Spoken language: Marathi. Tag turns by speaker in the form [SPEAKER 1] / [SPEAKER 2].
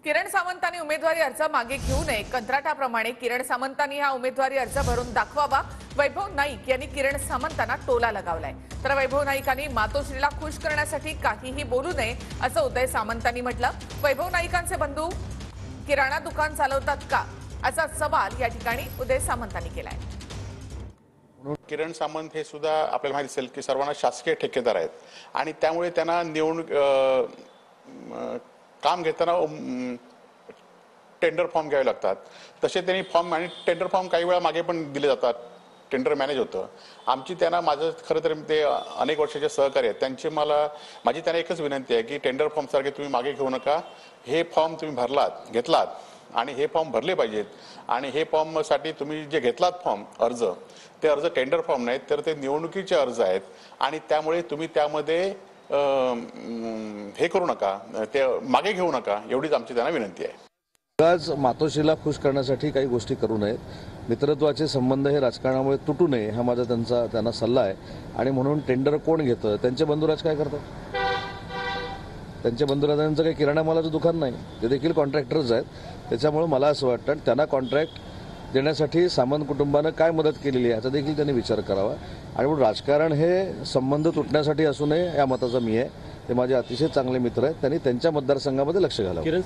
[SPEAKER 1] किरण सामंतांनी उमेदवारी अर्ज मागे घेऊ नये, कंत्राटाप्रमाणे किरण सामंतांनी हा उमेदवारी अर्ज भरून दाखवावा, वैभव नाईक यांनी किरण सामंतांना टोला लगावलाय। तर वैभव नाईकांनी मातोश्रीला खुश करण्यासाठी काहीही बोलू नये असं उदय सामंतांनी म्हटलं। वैभव नाईकांचे बंधू किराणा दुकान चालवतात का असा सवाल या ठिकाणी उदय सामंतांनी केलाय।
[SPEAKER 2] किरण सामंत हे सुद्धा आपल्याला माहिती असेल की सर्वांना शासकीय ठेकेदार आहेत आणि त्यामुळे त्यांना निवडणूक काम घेताना टेंडर फॉर्म घ्यावे लागतात। तसे त्यांनी फॉर्म आणि टेंडर फॉर्म काही वेळा मागे पण दिले जातात, टेंडर मॅनेज होतं। आमची त्यांना माझं खरं तर ते अनेक वर्षाचे सहकारी आहेत, त्यांची माझी त्यांना एकच विनंती आहे की टेंडर फॉर्म सारखे तुम्ही मागे घेऊ नका। हे फॉर्म तुम्ही घेतलात आणि हे फॉर्म भरले पाहिजेत आणि हे फॉर्मसाठी तुम्ही जे घेतलात फॉर्म ते अर्ज टेंडर फॉर्म नाहीत तर ते निवडणुकीचे अर्ज आहेत आणि त्यामुळे तुम्ही त्यामध्ये हे करू नका, ते मागे घेऊ नका, एवढीच आमची त्यांना विनंती आहे।
[SPEAKER 3] आज मातोश्रीला खुश करण्यासाठी काही गोष्टी करू नयेत, मित्रत्वाचे संबंध हे राजकारणामुळे तुटू नये हा माझा त्यांना सल्ला आहे। आणि म्हणून टेंडर कोण घेतं, त्यांचे बंधुराज काय करतात? त्यांच्या बंधुराजांचं काही किराणा मालाचं दुकान नाही, ते देखील कॉन्ट्रॅक्टर्स आहेत। त्याच्यामुळे मला असं वाटतं त्यांना कॉन्ट्रॅक्ट देण्यासाठी सामंत कुटुंबानं काय मदत केलेली आहे याचा देखील त्यांनी विचार करावा। आणि म्हणून राजकारण हे संबंध तुटण्यासाठी असू नये या मताचा मी आहे। ते माझे अतिशय चांगले मित्र आहेत, त्यांनी त्यांच्या मतदारसंघामध्ये लक्ष घालावं।